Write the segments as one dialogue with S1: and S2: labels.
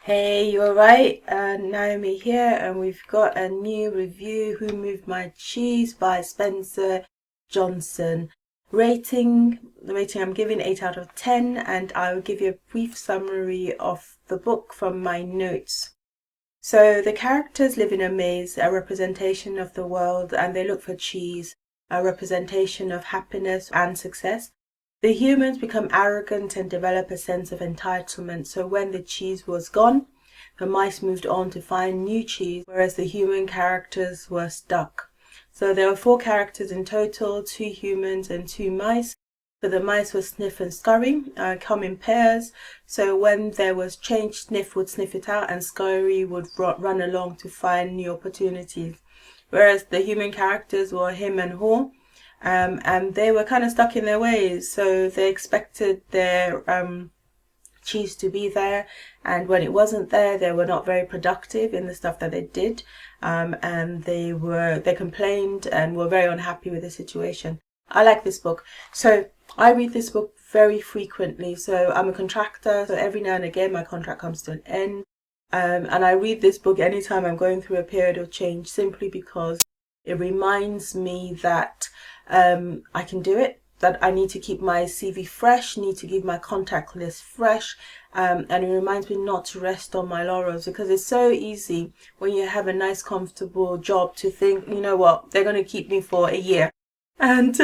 S1: Hey, you alright? Naomi here, and we've got a new review, Who Moved My Cheese by Spencer Johnson. The rating I'm giving 8 out of 10, and I will give you a brief summary of the book from my notes. So the characters live in a maze, a representation of the world, and they look for cheese, a representation of happiness and success. The humans become arrogant and develop a sense of entitlement. So when the cheese was gone, the mice moved on to find new cheese, whereas the human characters were stuck. So there were 4 characters in total, 2 humans and 2 mice. So the mice were Sniff and Scurry, come in pairs. So when there was change, Sniff would sniff it out and Scurry would run along to find new opportunities. Whereas the human characters were him and Haw. And they were kind of stuck in their ways, so they expected their cheese to be there, and when it wasn't there, they were not very productive in the stuff that they did, and they complained and were very unhappy with the situation. I like this book, so I read this book very frequently. So I'm a contractor, so every now and again my contract comes to an end, and I read this book anytime I'm going through a period of change, simply because it reminds me that I can do it, that I need to keep my CV fresh, need to keep my contact list fresh, and it reminds me not to rest on my laurels, because it's so easy when you have a nice, comfortable job to think, you know what, they're going to keep me for a year. And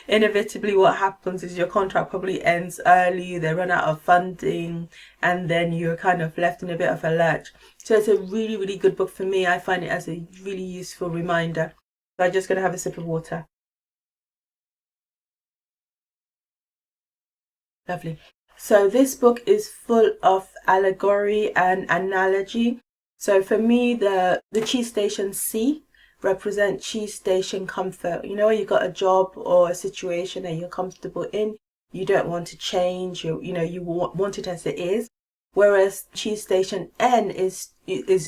S1: inevitably what happens is your contract probably ends early, they run out of funding, and then you're kind of left in a bit of a lurch. So it's a really, really good book for me. I find it as a really useful reminder. So I'm just going to have a sip of water. Lovely. So this book is full of allegory and analogy. So for me, the cheese station C represent cheese station comfort. You know, you got a job or a situation that you're comfortable in, you don't want to change, you want it as it is. Whereas cheese station N is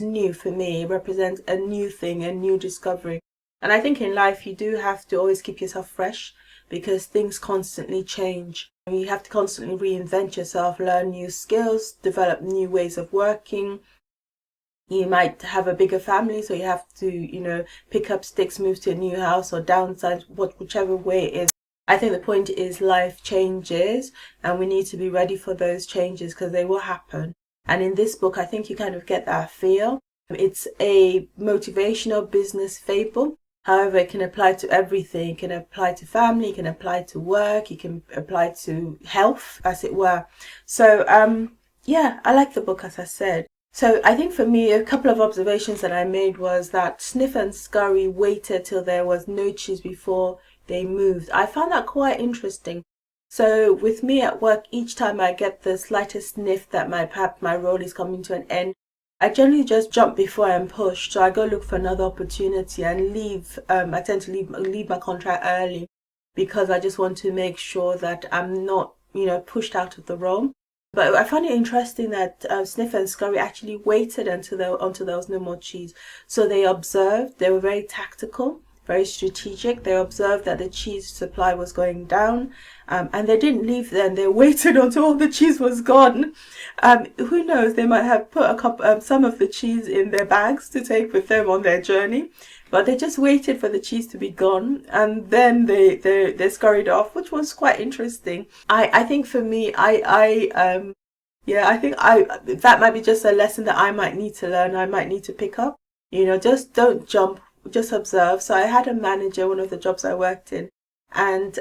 S1: new for me. It represents a new thing, a new discovery. And I think in life you do have to always keep yourself fresh, because things constantly change. You have to constantly reinvent yourself, learn new skills, develop new ways of working. You might have a bigger family, so you have to, pick up sticks, move to a new house, or downsize, whichever way it is. I think the point is life changes, and we need to be ready for those changes, because they will happen. And in this book, I think you kind of get that feel. It's a motivational business fable. However, it can apply to everything. It can apply to family, it can apply to work, it can apply to health, as it were. So, yeah, I like the book, as I said. So I think for me, a couple of observations that I made was that Sniff and Scurry waited till there was no cheese before they moved. I found that quite interesting. So with me at work, each time I get the slightest sniff that perhaps my role is coming to an end, I generally just jump before I'm pushed. So I go look for another opportunity and leave. I tend to leave my contract early, because I just want to make sure that I'm not, pushed out of the role. But I found it interesting that Sniff and Scurry actually waited until there was no more cheese. So they observed. They were very tactical, very strategic. They observed that the cheese supply was going down, and they didn't leave then. They waited until all the cheese was gone. Who knows? They might have put some of the cheese in their bags to take with them on their journey, but they just waited for the cheese to be gone, and then they scurried off, which was quite interesting. I think for me, I think that might be just a lesson that I might need to learn. I might need to pick up. Just don't jump. Just observe. So I had a manager, one of the jobs I worked in, and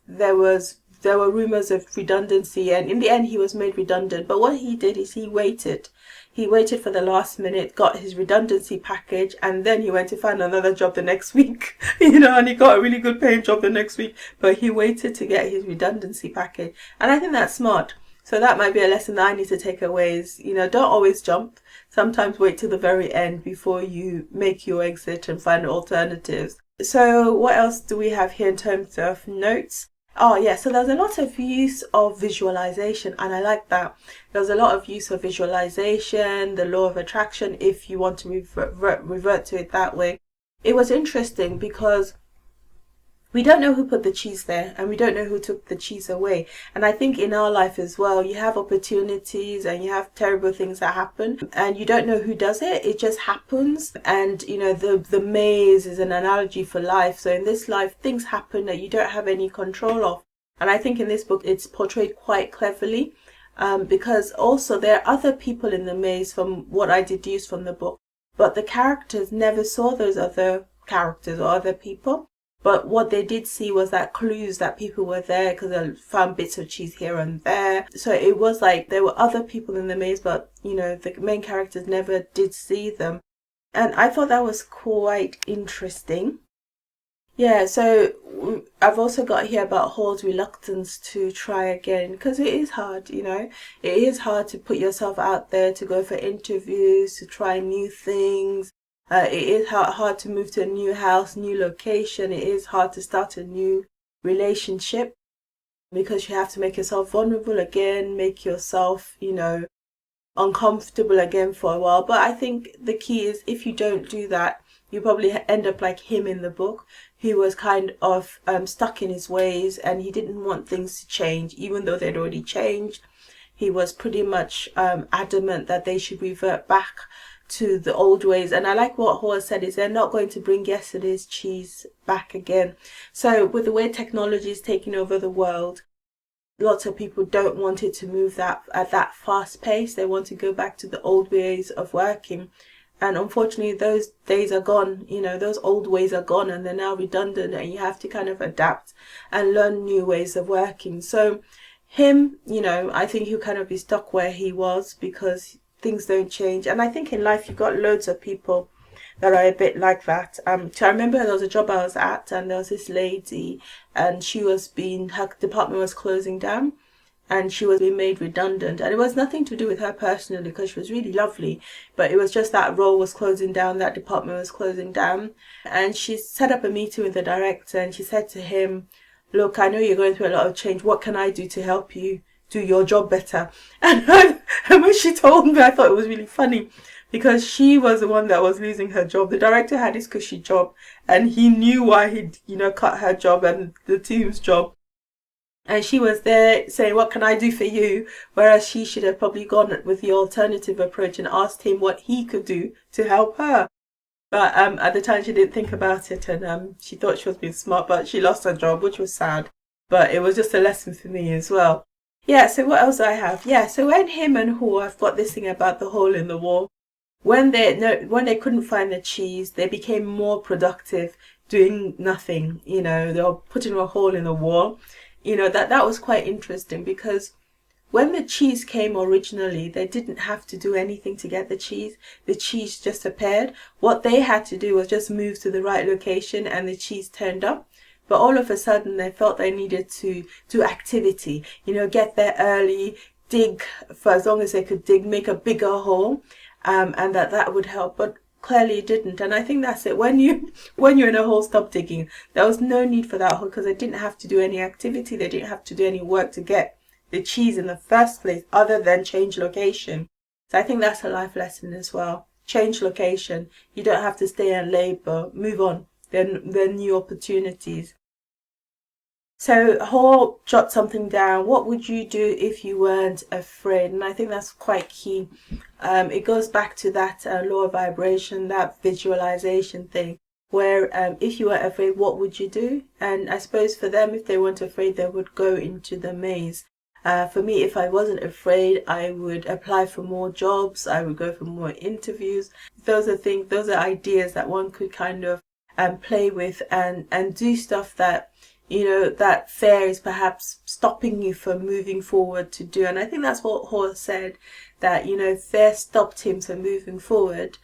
S1: there were rumors of redundancy, and in the end he was made redundant. But what he did is he waited for the last minute, got his redundancy package, and then he went to find another job the next week. And he got a really good paying job the next week, but he waited to get his redundancy package. And I think that's smart. So that might be a lesson that I need to take away is, don't always jump. Sometimes wait till the very end before you make your exit and find alternatives. So what else do we have here in terms of notes? Oh yeah, so there's a lot of use of visualization, and I like that. There's a lot of use of visualization, the law of attraction, if you want to revert to it that way. It was interesting because we don't know who put the cheese there, and we don't know who took the cheese away. And I think in our life as well, you have opportunities and you have terrible things that happen, and you don't know who does it. It just happens. And you know, the maze is an analogy for life. So in this life, things happen that you don't have any control of. And I think in this book, it's portrayed quite cleverly, because also there are other people in the maze, from what I deduced from the book, but the characters never saw those other characters or other people. But what they did see was that clues that people were there, because they found bits of cheese here and there. So it was like there were other people in the maze, but you know, the main characters never did see them. And I thought that was quite interesting. Yeah, so I've also got here about Hall's reluctance to try again, because it is hard, you know. It is hard to put yourself out there, to go for interviews, to try new things. It is hard to move to a new house, new location. It is hard to start a new relationship, because you have to make yourself vulnerable again, make yourself, you know, uncomfortable again for a while. But I think the key is, if you don't do that, you probably end up like him in the book, who was kind of stuck in his ways, and he didn't want things to change, even though they'd already changed. He was pretty much adamant that they should revert back to the old ways. And I like what Hall said, is they're not going to bring yesterday's cheese back again. So with the way technology is taking over the world, lots of people don't want it to move that at that fast pace. They want to go back to the old ways of working. And unfortunately, those days are gone. You know, those old ways are gone, and they're now redundant, and you have to kind of adapt and learn new ways of working. So him, you know, I think he'll kind of be stuck where he was, because things don't change. And I think in life you've got loads of people that are a bit like that. So I remember there was a job I was at, and there was this lady, and her department was closing down, and she was being made redundant. And it was nothing to do with her personally, because she was really lovely, but it was just that role was closing down, that department was closing down. And she set up a meeting with the director, and she said to him, look, I know you're going through a lot of change. What can I do to help you do your job better? And when she told me, I thought it was really funny, because she was the one that was losing her job. The director had his cushy job, and he knew why he'd, you know, cut her job and the team's job. And she was there saying, what can I do for you? Whereas she should have probably gone with the alternative approach and asked him what he could do to help her. But at the time she didn't think about it, and she thought she was being smart, but she lost her job, which was sad. But it was just a lesson for me as well. Yeah, so what else do I have? Yeah, so when him and Hall, I've got this thing about the hole in the wall. When they couldn't find the cheese, they became more productive doing nothing. You know, they were putting a hole in the wall. You know, that was quite interesting, because when the cheese came originally, they didn't have to do anything to get the cheese. The cheese just appeared. What they had to do was just move to the right location, and the cheese turned up. But all of a sudden, they felt they needed to do activity, you know, get there early, dig for as long as they could dig, make a bigger hole, and that would help. But clearly it didn't. And I think that's it. When you're in a hole, stop digging. There was no need for that hole, because they didn't have to do any activity. They didn't have to do any work to get the cheese in the first place, other than change location. So I think that's a life lesson as well. Change location. You don't have to stay and labor. Move on. There are new opportunities. So Hall jot something down. What would you do if you weren't afraid? And I think that's quite key. It goes back to that law of vibration, that visualization thing, where if you were afraid, what would you do? And I suppose for them, if they weren't afraid, they would go into the maze. For me, if I wasn't afraid, I would apply for more jobs. I would go for more interviews. Those are ideas that one could kind of play with, and do stuff that, you know, that fear is perhaps stopping you from moving forward to do. And I think that's what Hall said, that, you know, fear stopped him from moving forward,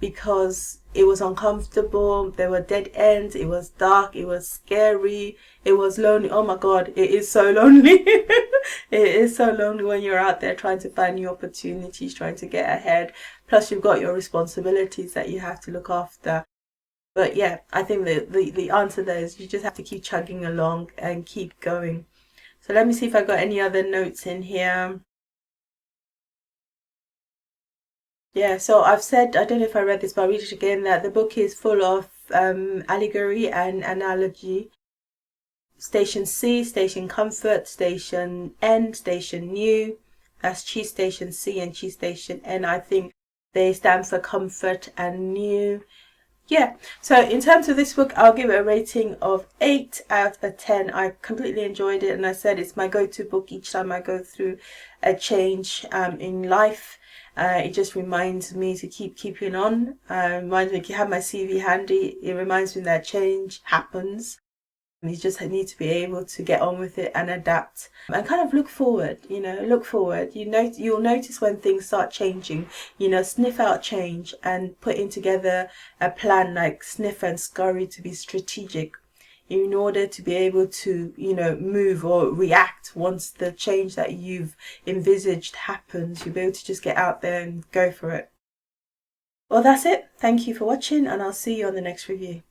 S1: because it was uncomfortable, there were dead ends, it was dark, it was scary, it was lonely. Oh my God, it is so lonely. It is so lonely when you're out there trying to find new opportunities, trying to get ahead. Plus you've got your responsibilities that you have to look after. But yeah, I think the answer there is you just have to keep chugging along and keep going. So let me see if I got any other notes in here. Yeah, so I've said, I don't know if I read this, but I'll read it again, that the book is full of allegory and analogy. Station C, station comfort. Station N, station new. That's Chi Station C and Chi Station N. I think they stand for comfort and new. Yeah, so in terms of this book, I'll give it a rating of 8 out of 10. I completely enjoyed it, and I said it's my go-to book each time I go through a change in life. It just reminds me to keep keeping on. Reminds me to have my CV handy. It reminds me that change happens. You just need to be able to get on with it and adapt and kind of look forward, look forward. You'll notice when things start changing, sniff out change and putting together a plan like Sniff and Scurry to be strategic in order to be able to, move or react once the change that you've envisaged happens. You'll be able to just get out there and go for it. Well, that's it. Thank you for watching, and I'll see you on the next review.